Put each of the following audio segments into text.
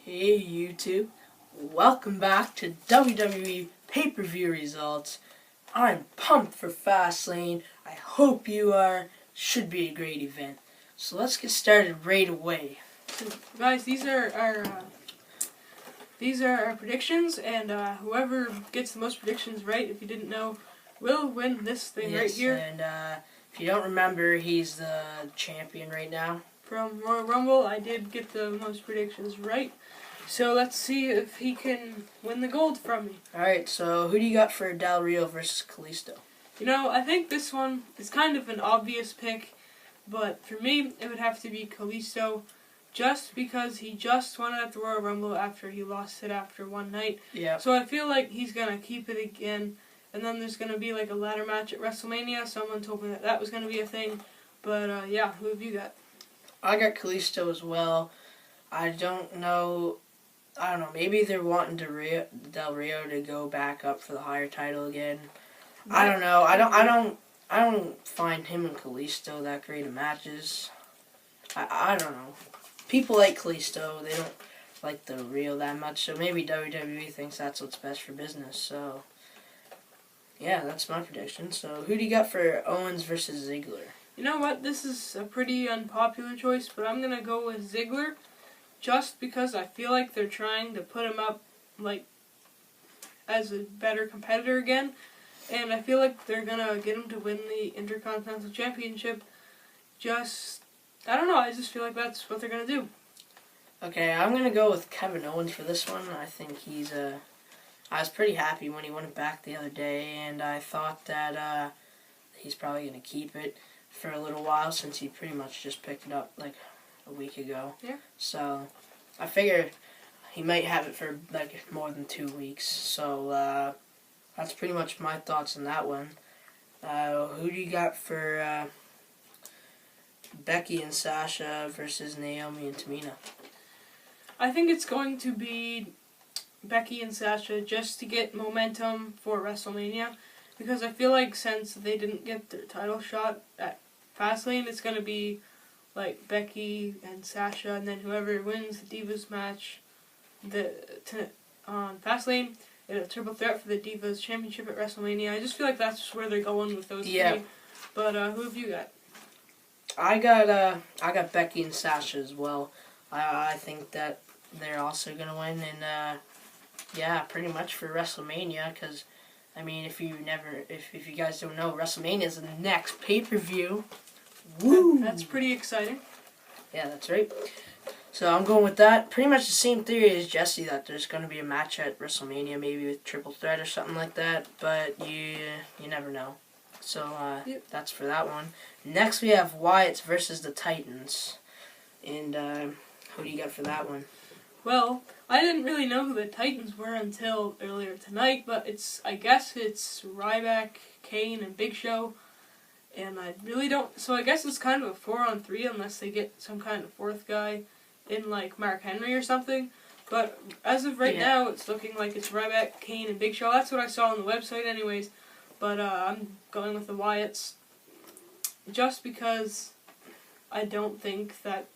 Hey YouTube, welcome back to WWE pay-per-view results. I'm pumped for Fastlane. I hope you are. Should be a great event. So let's get started right away. So, guys, these are our predictions, and whoever gets the most predictions right, if you didn't know, will win this thing right here. And if you don't remember, he's the champion right now. From Royal Rumble, I did get the most predictions right. So let's see if he can win the gold from me. Alright, so who do you got for Del Rio versus Kalisto? You know, I think this one is kind of an obvious pick, but for me, it would have to be Kalisto, just because he just won it at the Royal Rumble after he lost it after one night. Yeah. So I feel like he's going to keep it again, and then there's going to be like a ladder match at WrestleMania. Someone told me that was going to be a thing, but yeah, who have you got? I got Kalisto as well. I don't know, maybe they're wanting Del Rio to go back up for the higher title again. I don't know. I don't find him and Kalisto that great of matches. I don't know. People like Kalisto, they don't like Del Rio that much, so maybe WWE thinks that's what's best for business. So yeah, that's my prediction. So who do you got for Owens versus Ziggler? You know what? This is a pretty unpopular choice, but I'm going to go with Ziggler, just because I feel like they're trying to put him up like as a better competitor again, and I feel like they're going to get him to win the Intercontinental Championship. I don't know, I just feel like that's what they're going to do. Okay, I'm going to go with Kevin Owens for this one. I think I was pretty happy when he won it back the other day, and I thought that he's probably going to keep it for a little while since he pretty much just picked it up like a week ago. Yeah. So I figure he might have it for like more than 2 weeks. So that's pretty much my thoughts on that one. Who do you got for Becky and Sasha versus Naomi and Tamina? I think it's going to be Becky and Sasha just to get momentum for WrestleMania, because I feel like since they didn't get their title shot at Fastlane, it's going to be like Becky and Sasha, and then whoever wins the Divas match on Fastlane, in a triple threat for the Divas Championship at WrestleMania. I just feel like that's just where they're going with those three. But who have you got? I got Becky and Sasha as well. I think that they're also gonna win, and yeah, pretty much for WrestleMania. Because I mean, if you guys don't know, WrestleMania is the next pay-per-view. Woo! That's pretty exciting. Yeah, that's right. So I'm going with that. Pretty much the same theory as Jesse, that there's going to be a match at WrestleMania, maybe with triple threat or something like that. But you never know. So that's for that one. Next we have Wyatt's versus the Titans. And who do you got for that one? Well, I didn't really know who the Titans were until earlier tonight, but I guess it's Ryback, Kane, and Big Show. And I really don't... So I guess it's kind of a 4-on-3 unless they get some kind of fourth guy in, like, Mark Henry or something. But as of right now, it's looking like it's Ryback, Kane, and Big Show. That's what I saw on the website anyways. But I'm going with the Wyatts just because I don't think that...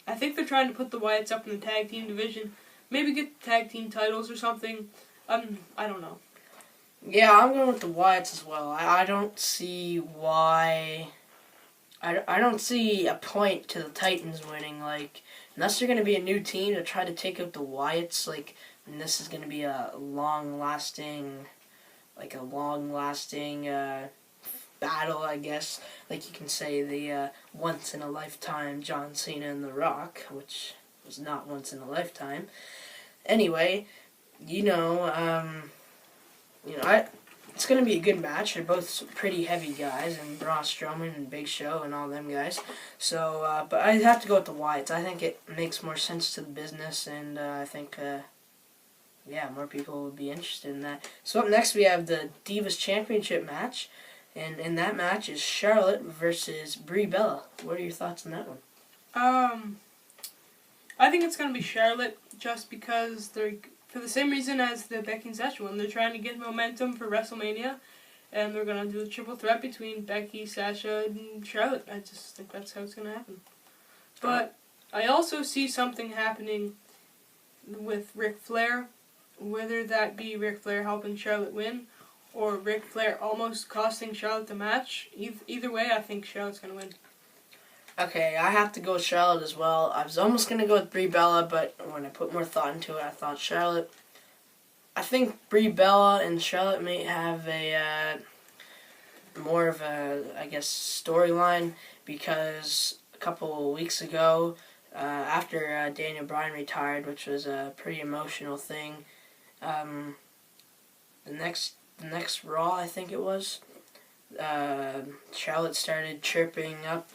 I think they're trying to put the Wyatts up in the tag team division. Maybe get tag team titles or something. I don't know. Yeah, I'm going with the Wyatts as well. I don't see why... I don't see a point to the Titans winning, like, unless they're going to be a new team to try to take out the Wyatts, like, and this is going to be a long-lasting battle, I guess. Like you can say the once-in-a-lifetime John Cena and The Rock, which was not once in a lifetime. Anyway, it's going to be a good match. They're both pretty heavy guys, and Braun Strowman and Big Show and all them guys. So, but I'd have to go with the Wyatts. I think it makes more sense to the business, and I think, more people would be interested in that. So up next we have the Divas Championship match, and in that match is Charlotte versus Brie Bella. What are your thoughts on that one? I think it's going to be Charlotte, just because they're... For the same reason as the Becky and Sasha one, they're trying to get momentum for WrestleMania, and they're going to do a triple threat between Becky, Sasha, and Charlotte. I just think that's how it's going to happen. But I also see something happening with Ric Flair, whether that be Ric Flair helping Charlotte win, or Ric Flair almost costing Charlotte the match. Either way, I think Charlotte's going to win. Okay, I have to go with Charlotte as well. I was almost going to go with Brie Bella, but when I put more thought into it, I thought Charlotte. I think Brie Bella and Charlotte may have a more of a, I guess, storyline, because a couple weeks ago, after Daniel Bryan retired, which was a pretty emotional thing, the next Raw, I think it was, Charlotte started chirping up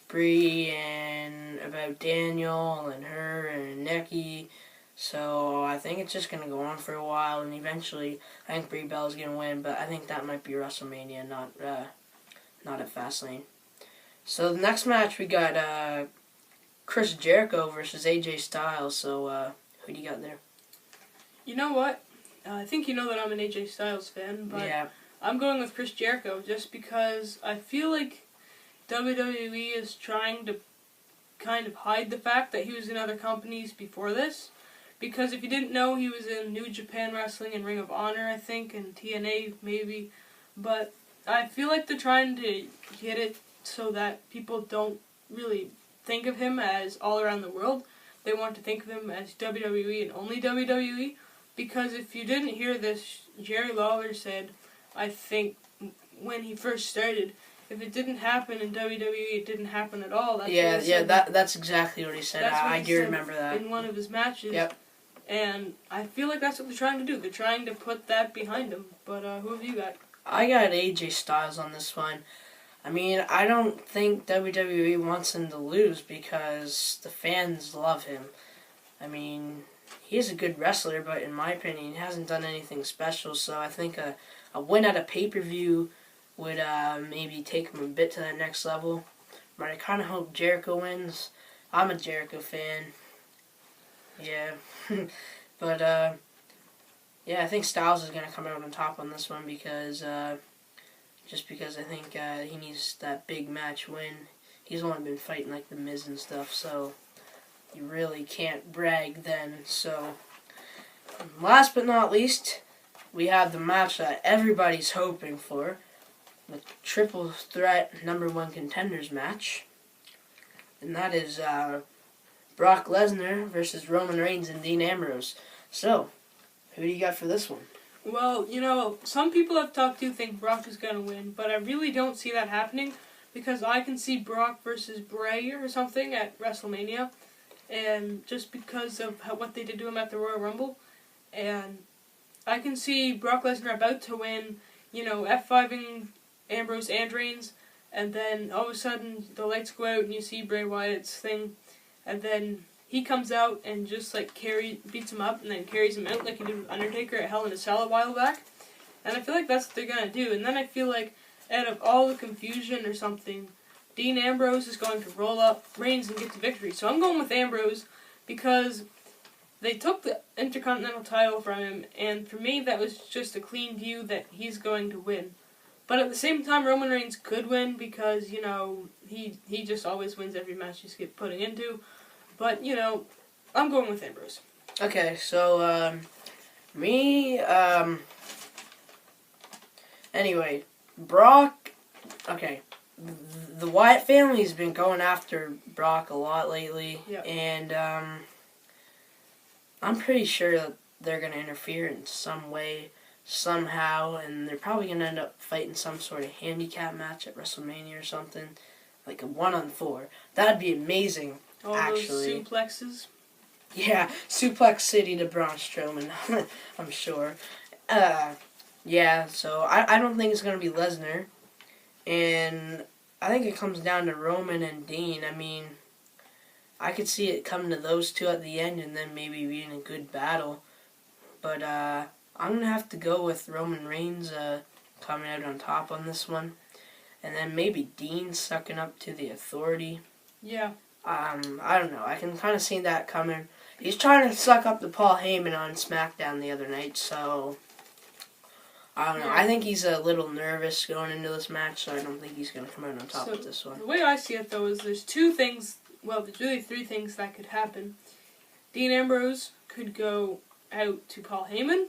Brie and about Daniel and her and Nikki. So I think it's just going to go on for a while, and eventually I think Brie Bella's going to win, but I think that might be WrestleMania, not at Fastlane. So the next match we got Chris Jericho versus AJ Styles. So who do you got there? You know what? I think you know that I'm an AJ Styles fan, but Yeah. I'm going with Chris Jericho just because I feel like WWE is trying to kind of hide the fact that he was in other companies before this. Because if you didn't know, he was in New Japan Wrestling and Ring of Honor, I think, and TNA maybe. But I feel like they're trying to get it so that people don't really think of him as all around the world. They want to think of him as WWE and only WWE. Because if you didn't hear this, Jerry Lawler said, I think, when he first started, if it didn't happen in WWE, it didn't happen at all. That's exactly what he said. I do remember that. In one of his matches. Yep. And I feel like that's what they're trying to do. They're trying to put that behind him. But who have you got? I got AJ Styles on this one. I mean, I don't think WWE wants him to lose because the fans love him. I mean, he is a good wrestler, but in my opinion, he hasn't done anything special. So I think a win at a pay-per-view would maybe take him a bit to that next level. But I kind of hope Jericho wins. I'm a Jericho fan. Yeah. But, yeah, I think Styles is going to come out on top on this one because, just because I think he needs that big match win. He's only been fighting like The Miz and stuff, so you really can't brag then. So, last but not least, we have the match that everybody's hoping for, the triple threat #1 contenders match, and that is Brock Lesnar versus Roman Reigns and Dean Ambrose. So, who do you got for this one? Well, you know, some people I've talked to think Brock is going to win, but I really don't see that happening because I can see Brock versus Bray or something at WrestleMania, and just because of what they did to him at the Royal Rumble, and I can see Brock Lesnar about to win, you know, F5ing Ambrose and Reigns, and then all of a sudden the lights go out and you see Bray Wyatt's thing, and then he comes out and just like beats him up and then carries him out like he did with Undertaker at Hell in a Cell a while back. And I feel like that's what they're gonna do. And then I feel like out of all the confusion or something, Dean Ambrose is going to roll up Reigns and get the victory. So I'm going with Ambrose because they took the Intercontinental title from him, and for me that was just a clean view that he's going to win. But at the same time, Roman Reigns could win because, you know, he just always wins every match he's putting into. But, you know, I'm going with Ambrose. Okay, so, anyway, Brock, okay, the Wyatt family's been going after Brock a lot lately, yep. And, I'm pretty sure that they're going to interfere in some way, somehow, and they're probably going to end up fighting some sort of handicap match at WrestleMania or something, like a 1-on-4. That'd be amazing. All actually. those suplexes. Yeah, Suplex City to Braun Strowman, I'm sure. Yeah, so I don't think it's going to be Lesnar. And I think it comes down to Roman and Dean. I mean, I could see it coming to those two at the end and then maybe being a good battle. But I'm going to have to go with Roman Reigns coming out on top on this one. And then maybe Dean sucking up to the Authority. Yeah. I don't know. I can kind of see that coming. He's trying to suck up to Paul Heyman on SmackDown the other night, so I don't know. I think he's a little nervous going into this match, so I don't think he's going to come out on top with this one. The way I see it, though, is there's two things, well, there's really three things that could happen. Dean Ambrose could go out to Paul Heyman.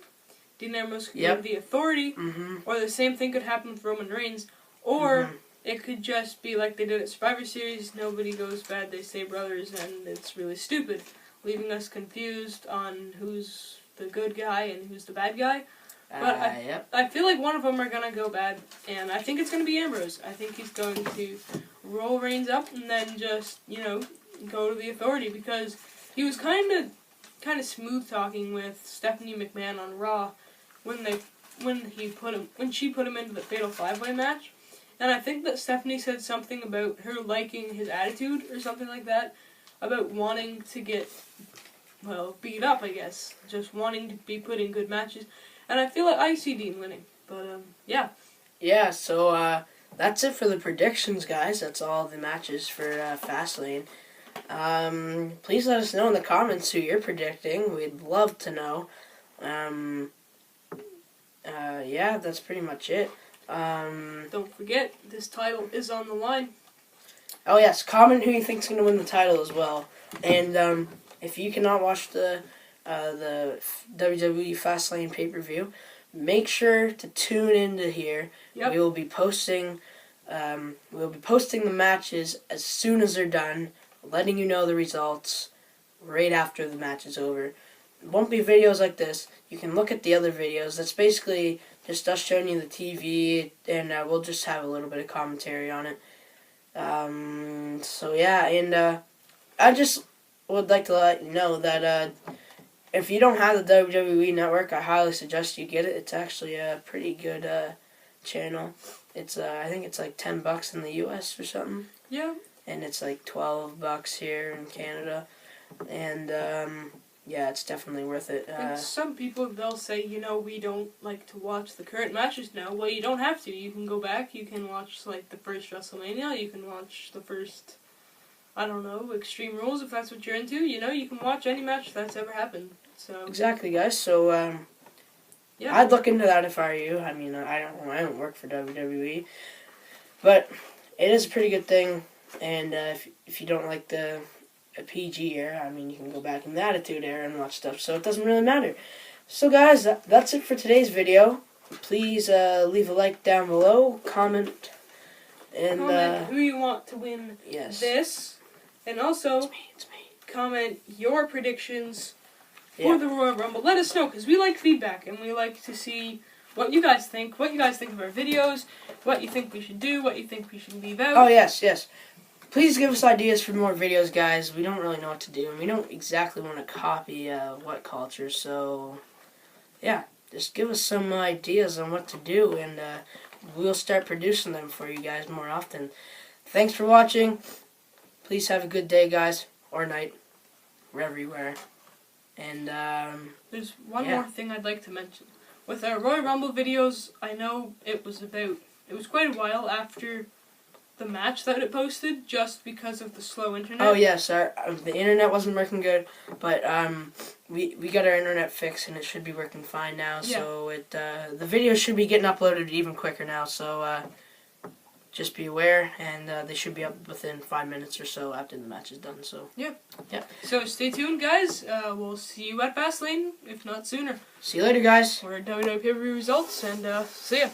Dean Ambrose could go Yep. to the Authority. Mm-hmm. Or the same thing could happen with Roman Reigns. Or it could just be like they did at Survivor Series. Nobody goes bad, they stay brothers, and it's really stupid. Leaving us confused on who's the good guy and who's the bad guy. But Yep. I feel like one of them are going to go bad, and I think it's going to be Ambrose. I think he's going to roll Reigns up and then just, go to the Authority, because he was kind of smooth talking with Stephanie McMahon on Raw when she put him into the Fatal 5-Way match. And I think that Stephanie said something about her liking his attitude or something like that, about wanting to get, beat up, I guess. Just wanting to be put in good matches. And I feel like I see Dean winning. But, yeah. Yeah, so that's it for the predictions, guys. That's all the matches for Fastlane. Please let us know in the comments who you're predicting. We'd love to know. Yeah, that's pretty much it. Don't forget, this title is on the line. Oh, yes, comment who you think's going to win the title as well. And if you cannot watch the WWE Fastlane pay-per-view, make sure to tune into here. Yep. We will be posting the matches as soon as they're done, letting you know the results right after the match is over. It won't be videos like this. You can look at the other videos. That's basically just us showing you the TV, and we'll just have a little bit of commentary on it. So yeah, and I just would like to let you know that if you don't have the WWE Network, I highly suggest you get it. It's actually a pretty good channel. It's I think it's like $10 in the US or something. Yeah. And it's like $12 here in Canada. And yeah, it's definitely worth it. And some people, they'll say, we don't like to watch the current matches now. Well, you don't have to. You can go back. You can watch like the first WrestleMania. You can watch the first, I don't know, Extreme Rules if that's what you're into. You can watch any match that's ever happened. So exactly, guys. So yeah, I'd look into that if I were you. I mean, I don't work for WWE, but it is a pretty good thing. And if you don't like the PG era, I mean, you can go back in the Attitude era and watch stuff. So it doesn't really matter. So guys, that's it for today's video. Please leave a like down below, comment, and comment who you want to win this, and also it's me. Comment your predictions for the Royal Rumble. Let us know, because we like feedback, and we like to see what you guys think of our videos, what you think we should do, what you think we should leave out. Oh, yes. Please give us ideas for more videos, guys. We don't really know what to do, and we don't exactly want to copy what culture, so yeah, just give us some ideas on what to do, and we'll start producing them for you guys more often. Thanks for watching. Please have a good day, guys, or night, wherever you are. And there's one more thing I'd like to mention. With our Royal Rumble videos, I know it was quite a while after the match that it posted, just because of the slow internet. Oh yes, the internet wasn't working good, but we got our internet fixed and it should be working fine now. Yeah. So the videos should be getting uploaded even quicker now. So just be aware, and they should be up within 5 minutes or so after the match is done. So yeah. So stay tuned, guys. We'll see you at Fastlane, if not sooner. See you later, guys. For WWE pay-per-view results, and see ya.